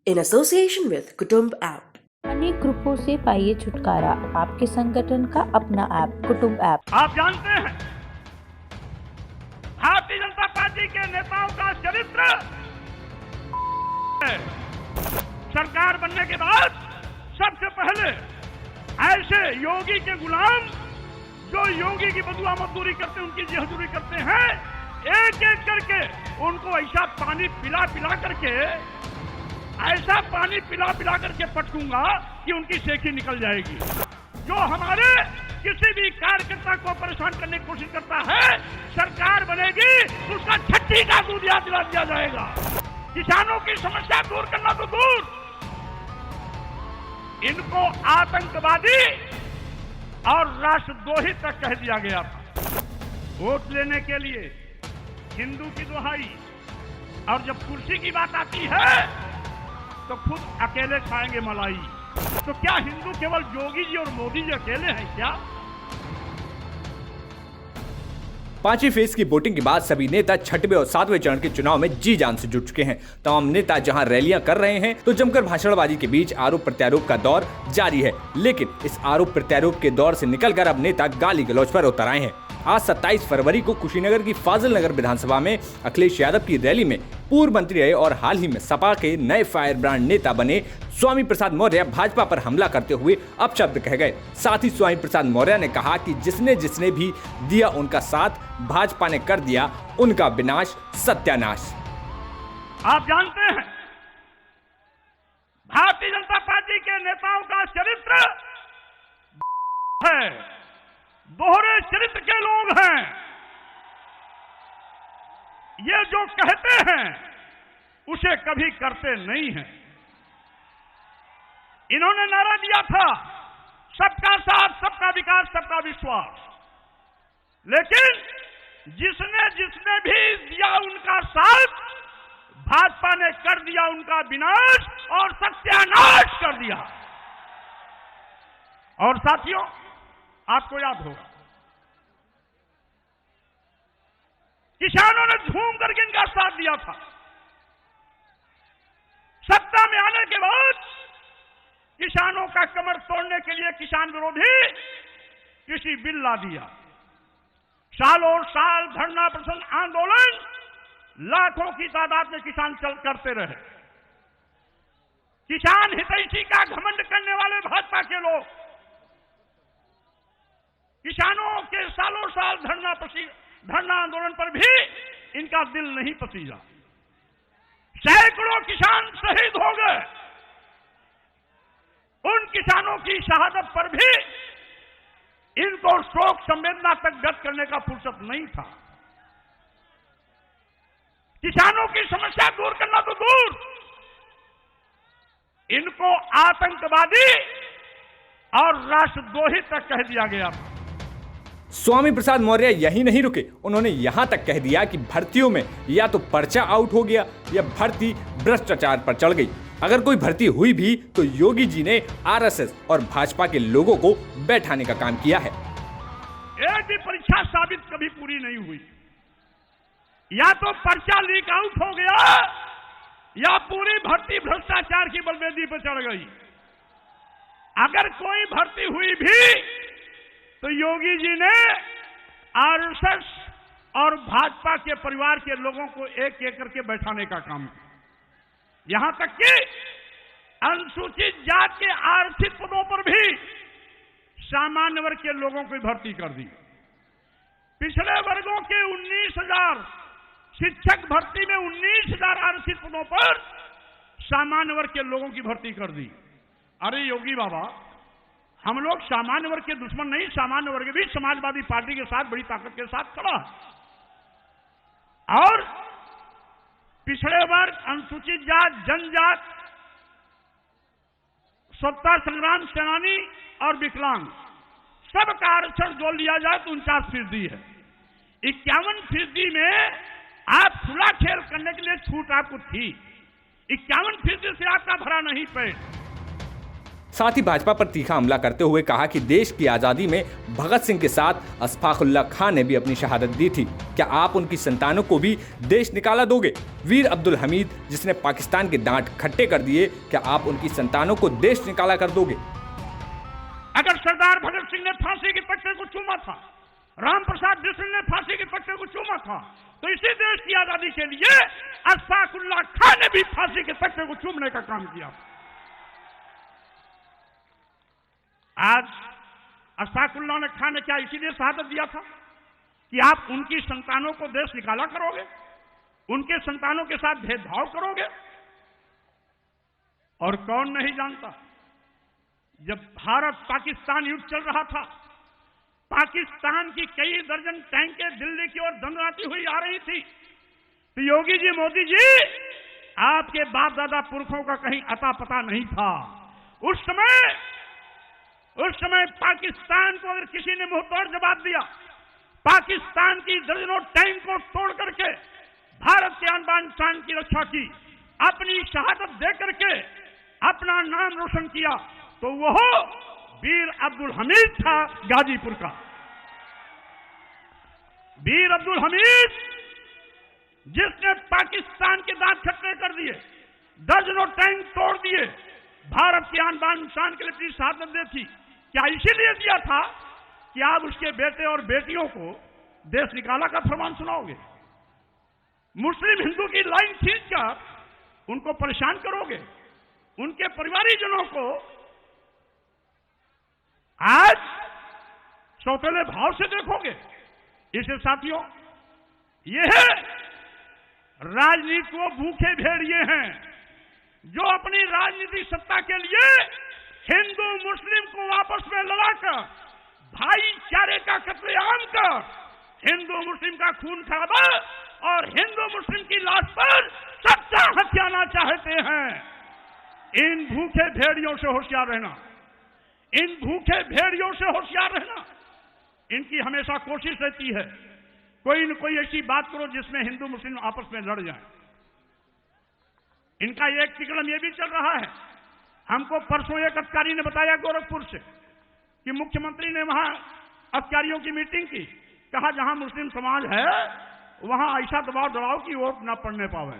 in association with Kutumb app. अनेक ग्रुपों से पाइए छुटकारा, आपके संगठन का अपना ऐप कुटुंब ऐप। आप जानते हैं भारतीय जनता पार्टी के नेताओं का चरित्र है। सरकार बनने के बाद सबसे पहले ऐसे योगी के गुलाम जो योगी की बदुआ मजदूरी करते हैं, उनकी हजूरी करते हैं, एक एक करके उनको ऐसा पानी पिला पिला करके पटकूंगा कि उनकी सेखी निकल जाएगी। जो हमारे किसी भी कार्यकर्ता को परेशान करने की कोशिश करता है, सरकार बनेगी तो उसका छठी का दूध याद दिला दिया जाएगा। किसानों की समस्या दूर करना तो दूर, इनको आतंकवादी और राष्ट्रद्रोही तक कह दिया गया था। वोट लेने के लिए हिंदू की दुहाई, और जब कुर्सी की बात आती है तो खुद अकेले खाएंगे मलाई। तो क्या हिंदू केवल योगी जी और मोदी जी अकेले हैं क्या? पांचवी फेज की वोटिंग के बाद सभी नेता छठवें और सातवें चरण के चुनाव में जी जान से जुट चुके हैं। तमाम नेता जहां रैलियां कर रहे हैं तो जमकर भाषणबाजी के बीच आरोप प्रत्यारोप का दौर जारी है। लेकिन इस आरोप प्रत्यारोप के दौर से निकलकर अब नेता गाली गलौज पर उतर आए हैं। आज 27 फरवरी को कुशीनगर की फाजिल नगर विधानसभा में अखिलेश यादव की रैली में पूर्व मंत्री रहे और हाल ही में सपा के नए फायर ब्रांड नेता बने स्वामी प्रसाद मौर्य भाजपा पर हमला करते हुए अपशब्द कह गए। साथ ही स्वामी प्रसाद मौर्य ने कहा कि जिसने जिसने भी दिया उनका साथ, भाजपा ने कर दिया उनका विनाश सत्यानाश। आप जानते हैं भारतीय जनता पार्टी के नेताओं का चरित्र है, दोहरे चरित्र के लोग हैं। ये जो कहते हैं उसे कभी करते नहीं हैं। इन्होंने नारा दिया था सबका साथ, सबका विकास, सबका विश्वास, लेकिन जिसने जिसने भी दिया उनका साथ, भाजपा ने कर दिया उनका विनाश और सत्यानाश कर दिया। और साथियों, आपको याद होगा किसानों ने झूम करके इनका साथ दिया था। सत्ता में आने के बाद किसानों का कमर तोड़ने के लिए किसान विरोधी कृषि बिल ला दिया। सालों साल धरना प्रदर्शन आंदोलन, लाखों की तादाद में किसान चल करते रहे। किसान हितैषी का घमंड करने वाले भाजपा के लोग किसानों के सालों साल धरना आंदोलन पर भी इनका दिल नहीं पसीजा। सैकड़ों किसान शहीद हो गए। उन किसानों की शहादत पर भी इनको शोक संवेदना तक व्यक्त करने का फुर्सत नहीं था। किसानों की समस्या दूर करना तो दूर, इनको आतंकवादी और राष्ट्रद्रोही तक कह दिया गया था। स्वामी प्रसाद मौर्य यही नहीं रुके, उन्होंने यहां तक कह दिया कि भर्तियों में या तो पर्चा आउट हो गया या भर्ती भ्रष्टाचार पर चढ़ गई। अगर कोई भर्ती हुई भी तो योगी जी ने आरएसएस और भाजपा के लोगों को बैठाने का काम किया है। एक भी परीक्षा साबित कभी पूरी नहीं हुई। या तो पर्चा लीक आउट हो गया या पूरी भर्ती भ्रष्टाचार की बलवेदी पर चढ़ गई। अगर कोई भर्ती हुई भी तो योगी जी ने आरएसएस और भाजपा के परिवार के लोगों को एक एक करके बैठाने का काम किया। यहां तक कि अनुसूचित जात के आरक्षित पदों पर भी सामान्य वर्ग के लोगों को भर्ती कर दी। पिछड़े वर्गों के 19,000 शिक्षक भर्ती में 19,000 आरक्षित पदों पर सामान्य वर्ग के लोगों की भर्ती कर दी। अरे योगी बाबा, हम लोग सामान्य वर्ग के दुश्मन नहीं, सामान्य वर्ग भी समाजवादी पार्टी के साथ बड़ी ताकत के साथ खड़ा है। और पिछड़े वर्ग, अनुसूचित जात, जनजात, स्वतंत्रता संग्राम सेनानी और विकलांग, सबका आरक्षण जोड़ लिया जाए तो 49% है। 51% में आप खुला खेल करने के लिए छूट आपको थी। 51% से आपका भरा नहीं पेट। साथ ही भाजपा पर तीखा हमला करते हुए कहा कि देश की आजादी में भगत सिंह के साथ अशफाकुल्लाह खान ने भी अपनी शहादत दी थी। क्या आप उनकी संतानों को भी देश निकाला दोगे? वीर अब्दुल हमीद जिसने पाकिस्तान के दांत खट्टे कर दिए, क्या आप उनकी संतानों को देश निकाला कर दोगे? अगर सरदार भगत सिंह ने फांसी के तख्ते को चूमा था, राम प्रसाद बिस्मिल ने फांसी के तख्ते को चूमा था, तो इसी देश की आजादी के लिए अशफाकुल्लाह खान ने भी फांसी के तख्ते को चूमने का काम किया। आज अशफाकुल्लाह खान ने क्या इसीलिए शहादत दिया था कि आप उनकी संतानों को देश निकाला करोगे, उनके संतानों के साथ भेदभाव करोगे? और कौन नहीं जानता, जब भारत पाकिस्तान युद्ध चल रहा था, पाकिस्तान की कई दर्जन टैंकें दिल्ली की ओर दंडराती हुई आ रही थी, तो योगी जी, मोदी जी, आपके बाप दादा पुरखों का कहीं अता पता नहीं था। उस समय पाकिस्तान को अगर किसी ने मुंहतोड़ जवाब दिया, पाकिस्तान की दर्जनों टैंक को तोड़ करके भारत के आन बान शान की रक्षा की, अपनी शहादत दे करके अपना नाम रोशन किया, तो वो वीर अब्दुल हमीद था गाजीपुर का। वीर अब्दुल हमीद जिसने पाकिस्तान के दांत खट्टे कर दिए, दर्जनों टैंक तोड़ दिए, भारत की आन बान शान के लिए अपनी शहादत दी थी। क्या इसीलिए दिया था कि आप उसके बेटे और बेटियों को देश निकाला का फरमान सुनाओगे? मुस्लिम हिंदू की लाइन खींचकर उनको परेशान करोगे, उनके परिवारीजनों को आज सौतेले भाव से देखोगे? इसे साथियों, यह राजनीति को भूखे भेड़िए हैं जो अपनी राजनीतिक सत्ता के लिए हिंदू मुस्लिम को आपस में लड़ाकर, भाईचारे का कत्लेआम कर, हिंदू मुस्लिम का खून खराबा और हिंदू मुस्लिम की लाश पर सत्ता हथियाना चाहते हैं। इन भूखे भेड़ियों से होशियार रहना, इन भूखे भेड़ियों से होशियार रहना। इनकी हमेशा कोशिश रहती है कोई न कोई ऐसी बात करो जिसमें हिंदू मुस्लिम आपस में लड़ जाए। इनका एक तिकड़म यह भी चल रहा है, हमको परसों एक अधिकारी ने बताया गोरखपुर से कि मुख्यमंत्री ने वहां अधिकारियों की मीटिंग की, कहा जहां मुस्लिम समाज है वहां ऐसा दबाव डराओ कि वोट ना पड़ने पावे।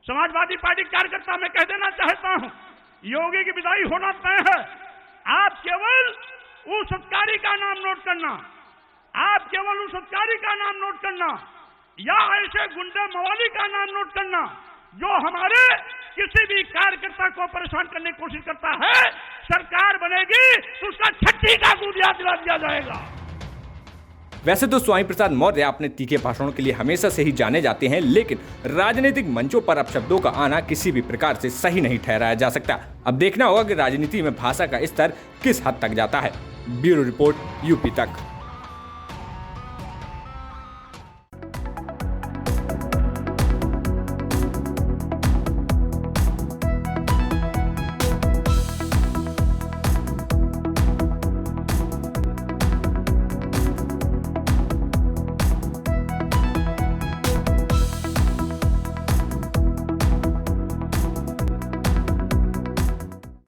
समाजवादी पार्टी कार्यकर्ता मैं कह देना चाहता हूं, योगी की विदाई होना तय है। आप केवल उस अधिकारी का नाम नोट करना, आप केवल उस अधिकारी का नाम नोट करना या ऐसे गुंडे मवाली का नाम नोट करना जो हमारे किसी भी कार्यकर्ता को परेशान करने की कोशिश करता है। सरकार बनेगी तो उसका छठी का गुदिया दिला दिया जाएगा। वैसे तो स्वामी प्रसाद मौर्य अपने तीखे भाषणों के लिए हमेशा से ही जाने जाते हैं, लेकिन राजनीतिक मंचों पर अपशब्दों का आना किसी भी प्रकार से सही नहीं ठहराया जा सकता। अब देखना होगा कि राजनीति में भाषा का स्तर किस हद तक जाता है। ब्यूरो रिपोर्ट, यूपी तक।